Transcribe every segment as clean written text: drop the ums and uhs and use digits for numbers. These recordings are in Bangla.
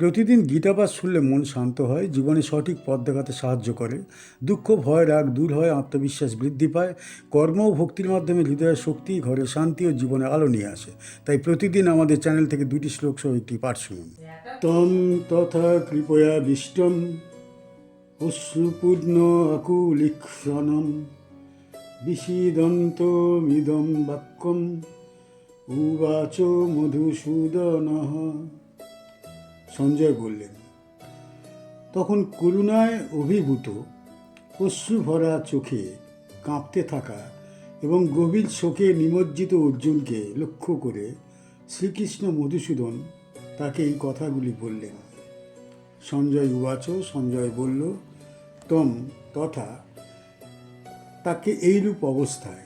প্রতিদিন গীতাপাঠ শুনলে মন শান্ত হয়, জীবনে সঠিক পথ দেখাতে সাহায্য করে। দুঃখ, ভয়, রাগ দূর হয়, আত্মবিশ্বাস বৃদ্ধি পায়। কর্ম ও ভক্তির মাধ্যমে হৃদয়ের শক্তি, ঘরে শান্তি ও জীবনে আলো নিয়ে আসে। তাই প্রতিদিন আমাদের চ্যানেল থেকে 2টি শ্লোক সহ একটি পাঠ শুনুন। তম তথা কৃপয়া বিষ্টম অশ্রুপূর্ণ আকুলিক্ষণম বিষিদন্তমিদম বাক্যম উবাচ মধুসূদনঃ। সঞ্জয় বললেন, তখন করুণায় অভিভূত, অশ্রুভরা চোখে কাঁপতে থাকা এবং গভীর শোকে নিমজ্জিত অর্জুনকে লক্ষ্য করে শ্রীকৃষ্ণ মধুসূদন তাকে এই কথাগুলি বললেন। সঞ্জয় উবাচ, সঞ্জয় বলল, তম তথা, তাকে এইরূপ অবস্থায়,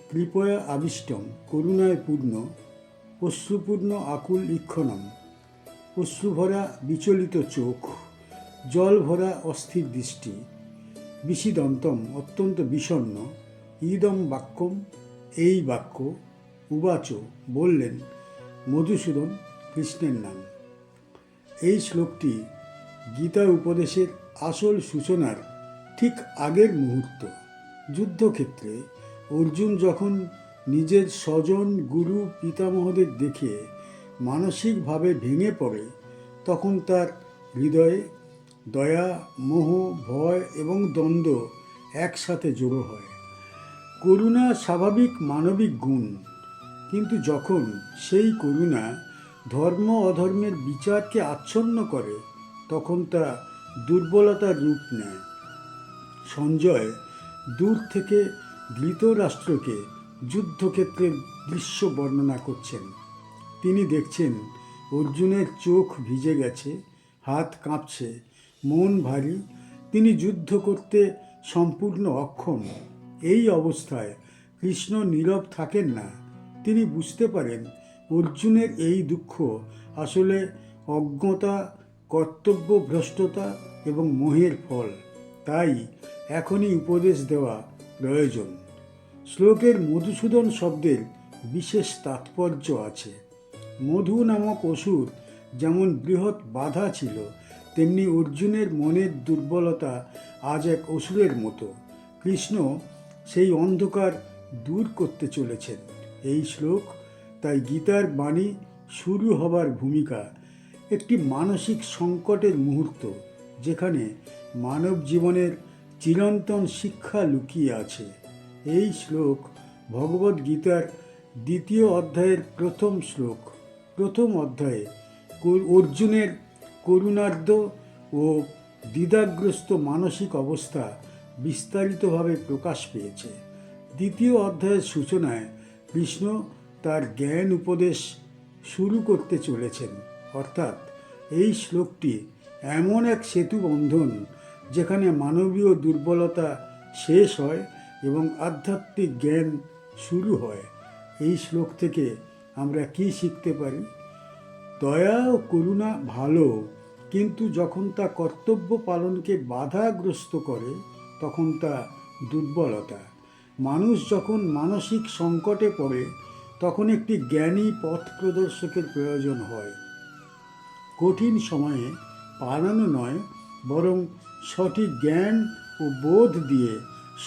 কৃপয়া আবিষ্টম, করুণায় পূর্ণ, অশ্রুপূর্ণ আকুল ইক্ষণম, অশ্রুভরা বিচলিত চোখ, জল ভরা অস্থির দৃষ্টি, বিষিদন্তম, অত্যন্ত বিষণ্ণ, ইদম বাক্যম, এই বাক্য, উবাচ, বললেন মধুসূদন, কৃষ্ণের নাম। এই শ্লোকটি গীতা উপদেশের আসল সূচনার ঠিক আগের মুহূর্ত। যুদ্ধক্ষেত্রে অর্জুন যখন নিজের স্বজন, গুরু, পিতামহদের দেখে মানসিকভাবে ভেঙে পড়ে, তখন তার হৃদয়ে দয়া, মোহ, ভয় এবং দ্বন্দ্ব একসাথে জড়ো হয়। করুণা স্বাভাবিক মানবিক গুণ, কিন্তু যখন সেই করুণা ধর্ম অধর্মের বিচারকে আচ্ছন্ন করে, তখন তা দুর্বলতার রূপ নেয়। সঞ্জয় দূর থেকে ধৃতরাষ্ট্রকে যুদ্ধক্ষেত্রের দৃশ্য বর্ণনা করছেন। তিনি দেখছেন অর্জুনের চোখ ভিজে গেছে, হাত কাঁপছে, মন ভারী, তিনি যুদ্ধ করতে সম্পূর্ণ অক্ষম। এই অবস্থায় কৃষ্ণ নীরব থাকেন না। তিনি বুঝতে পারেন অর্জুনের এই দুঃখ আসলে অজ্ঞতা, কর্তব্যভ্রষ্টতা এবং মোহের ফল। তাই এখনই উপদেশ দেওয়া প্রয়োজন। শ্লোকের মধুসূদন শব্দের বিশেষ তাৎপর্য আছে। মধু নামক অসুর যেমন বৃহৎ বাধা ছিল, তেমনি অর্জুনের মনের দুর্বলতা আজ এক অসুরের মতো। কৃষ্ণ সেই অন্ধকার দূর করতে চলেছেন। এই শ্লোক তাই গীতার বাণী শুরু হবার ভূমিকা, একটি মানসিক সংকটের মুহূর্ত, যেখানে মানব জীবনের চিরন্তন শিক্ষা লুকিয়ে আছে। এই শ্লোক ভগবদ্ গীতার 2য় অধ্যায়ের প্রথম শ্লোক। প্রথম অধ্যায়ে অর্জুনের করুণার্দ্র ও দ্বিধাগ্রস্ত মানসিক অবস্থা বিস্তারিতভাবে প্রকাশ পেয়েছে। 2য় অধ্যায়ের সূচনায় কৃষ্ণ তার জ্ঞান উপদেশ শুরু করতে চলেছেন। অর্থাৎ এই শ্লোকটি এমন এক সেতু বন্ধন, যেখানে মানবীয় দুর্বলতা শেষ হয় এবং আধ্যাত্মিক জ্ঞান শুরু হয়। এই শ্লোক থেকে আমরা কি শিখতে পারি? দয়া ও করুণা ভালো, কিন্তু যখন তা কর্তব্য পালনকে বাধাগ্রস্ত করে, তখন তা দুর্বলতা। মানুষ যখন মানসিক সংকটে পড়ে, তখন একটি জ্ঞানী পথ প্রদর্শকের প্রয়োজন হয়। কঠিন সময়ে পালানো নয়, বরং সঠিক জ্ঞান ও বোধ দিয়ে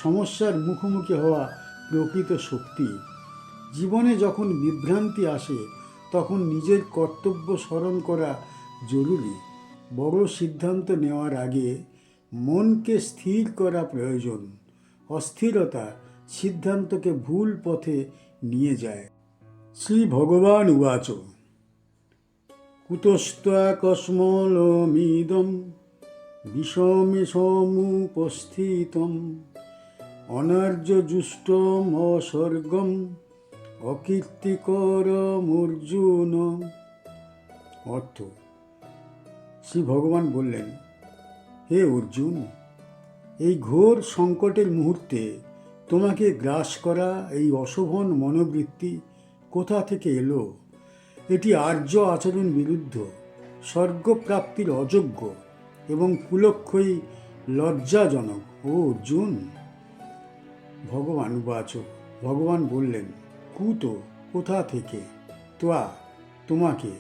সমস্যার মুখোমুখি হওয়া প্রকৃত শক্তি। জীবনে যখন বিভ্রান্তি আসে, তখন নিজের কর্তব্য স্মরণ করা জরুরি। বড় সিদ্ধান্ত নেওয়ার আগে মনকে স্থির করা প্রয়োজন। অস্থিরতা সিদ্ধান্তকে ভুল পথে নিয়ে যায়। শ্রী ভগবান উবাচ, কুতস্ত্বাকস্মলমিদম বিষমে সমুপস্থিতম অনার্যজুষ্টম অস্বর্গম অকীর্তিকরমর্জুন। অর্থ, শ্রী ভগবান বললেন, হে অর্জুন, এই ঘোর সংকটের মুহূর্তে তোমাকে গ্রাস করা এই অশোভন মনোবৃত্তি কোথা থেকে এলো? এটি আর্য আচরণ বিরুদ্ধ, স্বর্গপ্রাপ্তির অযোগ্য এবং কুলক্ষয়ী লজ্জাজনক। ও অর্জুন। ভগবান উবাচ, ভগবান বললেন, কুত, কোথা থেকে, ত্বা, তোমাকে,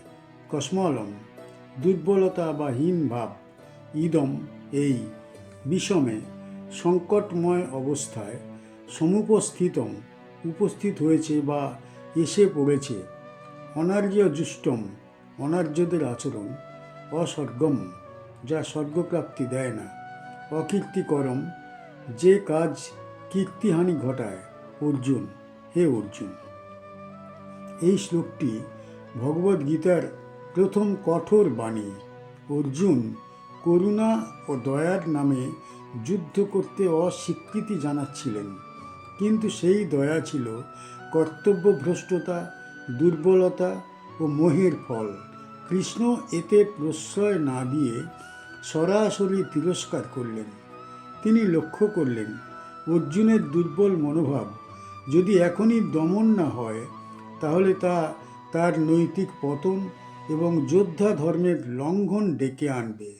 কস্মলম, দুর্বলতা বা হীন ভাব ইদম এই বিষমে সংকটময় অবস্থায় সমুপস্থিতম উপস্থিত হয়েছে বা এসে পড়েছে। অনার্য জুষ্টম অনার্যদের আচরণ, অস্বর্গম যা স্বর্গপ্রাপ্তি দেয় না, অকীর্তিকরম যে কাজ কীর্তিহানি ঘটায়। অর্জুন, হে অর্জুন। এই শ্লোকটি ভগবদ্গীতার প্রথম কঠোর বাণী। অর্জুন করুণা ও দয়ার নামে যুদ্ধ করতে অস্বীকৃতি জানাচ্ছিলেন, কিন্তু সেই দয়া ছিল কর্তব্যভ্রষ্টতা, দুর্বলতা ও মোহের ফল। কৃষ্ণ এতে প্রশ্রয় না দিয়ে সরাসরি তিরস্কার করলেন। তিনি লক্ষ্য করলেন অর্জুনের দুর্বল মনোভাব যদি এখনই দমন না হয় তাহলে তা তার নৈতিক পতন এবং যোদ্ধা ধর্মের লঙ্ঘন ডেকে আনবে।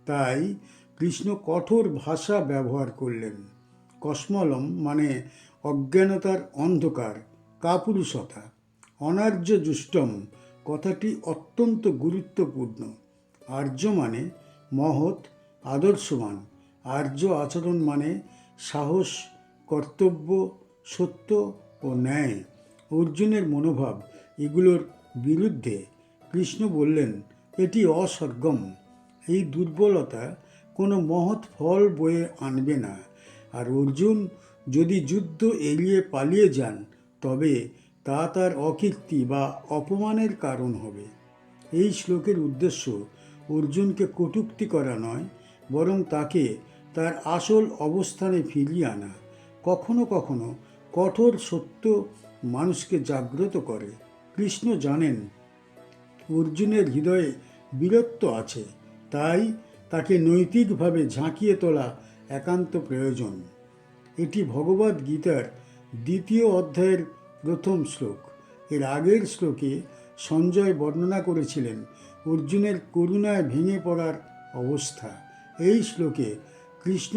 তাই কৃষ্ণ কঠোর ভাষা ব্যবহার করলেন। কসমলম মানে অজ্ঞানতার অন্ধকার, কাপুরুষতা। অনার্য জুষ্টম কথাটি অত্যন্ত গুরুত্বপূর্ণ। আর্য মানে মহৎ, আদর্শবান। আর্য আচরণ মানে সাহস, কর্তব্য, সত্য ও ন্যায়। অর্জুনের মনোভাব এগুলোর বিরুদ্ধে। কৃষ্ণ বললেন এটি অস্বর্গম। এই দুর্বলতা কোনো মহৎ ফল বয়ে আনবে না। আর অর্জুন যদি যুদ্ধ এড়িয়ে পালিয়ে যান তবে তা তার অকীর্তি বা অপমানের কারণ হবে। এই শ্লোকের উদ্দেশ্য অর্জুনকে কটূক্তি করা নয়, বরং তাকে তার আসল অবস্থানে ফিরিয়ে আনা। কখনো কখনো কঠোর সত্য মানুষকে জাগ্রত করে। কৃষ্ণ জানেন অর্জুনের হৃদয়ে বীরত্ব আছে, তাই তাকে নৈতিকভাবে ঝাঁকিয়ে তোলা একান্ত প্রয়োজন। এটি ভগবদ্গীতার 2য় অধ্যায়ের প্রথম শ্লোক। এর আগের শ্লোকে সঞ্জয় বর্ণনা করেছিলেন অর্জুনের করুণায় ভেঙে পড়ার অবস্থা। এই শ্লোকে কৃষ্ণ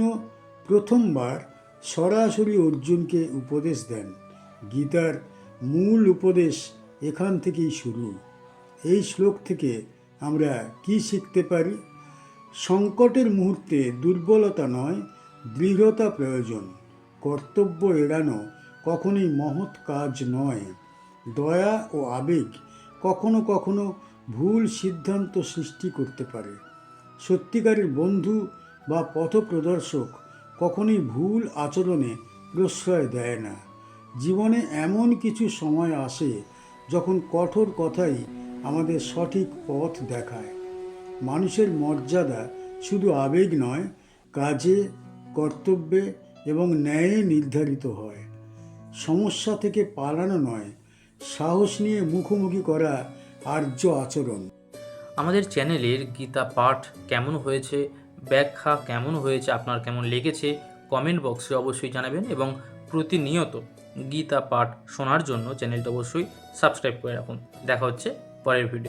প্রথমবার সরাসরি অর্জুনকে উপদেশ দেন। গীতার মূল উপদেশ এখান থেকেই শুরু। এই শ্লোক থেকে আমরা কি শিখতে পারি? সংকটের মুহূর্তে দুর্বলতা নয়, দৃঢ়তা প্রয়োজন। কর্তব্য এড়ানো কখনোই মহৎ কাজ নয়। দয়া ও আবেগ কখনো কখনো ভুল সিদ্ধান্ত সৃষ্টি করতে পারে। সত্যিকারের বন্ধু বা পথপ্রদর্শক কখনোই ভুল আচরণে প্রশ্রয় দেয় না। জীবনে এমন কিছু সময় আসে যখন কঠোর কথাই আমাদের সঠিক পথ দেখায়। মানুষের মর্যাদা শুধু আবেগ নয়, কাজে, কর্তব্যে এবং ন্যায়ে নির্ধারিত হয়। সমস্যা থেকে পালানো নয়, সাহস নিয়ে মুখোমুখি করা আর্য আচরণ। আমাদের চ্যানেলের গীতা পাঠ কেমন হয়েছে, ব্যাখ্যা কেমন হয়েছে, আপনার কেমন লেগেছে কমেন্ট বক্সে অবশ্যই জানাবেন এবং প্রতিনিয়ত গীতা পাঠ শোনার জন্য চ্যানেলটা অবশ্যই সাবস্ক্রাইব করে রাখুন। দেখা হচ্ছে পরের ভিডিও।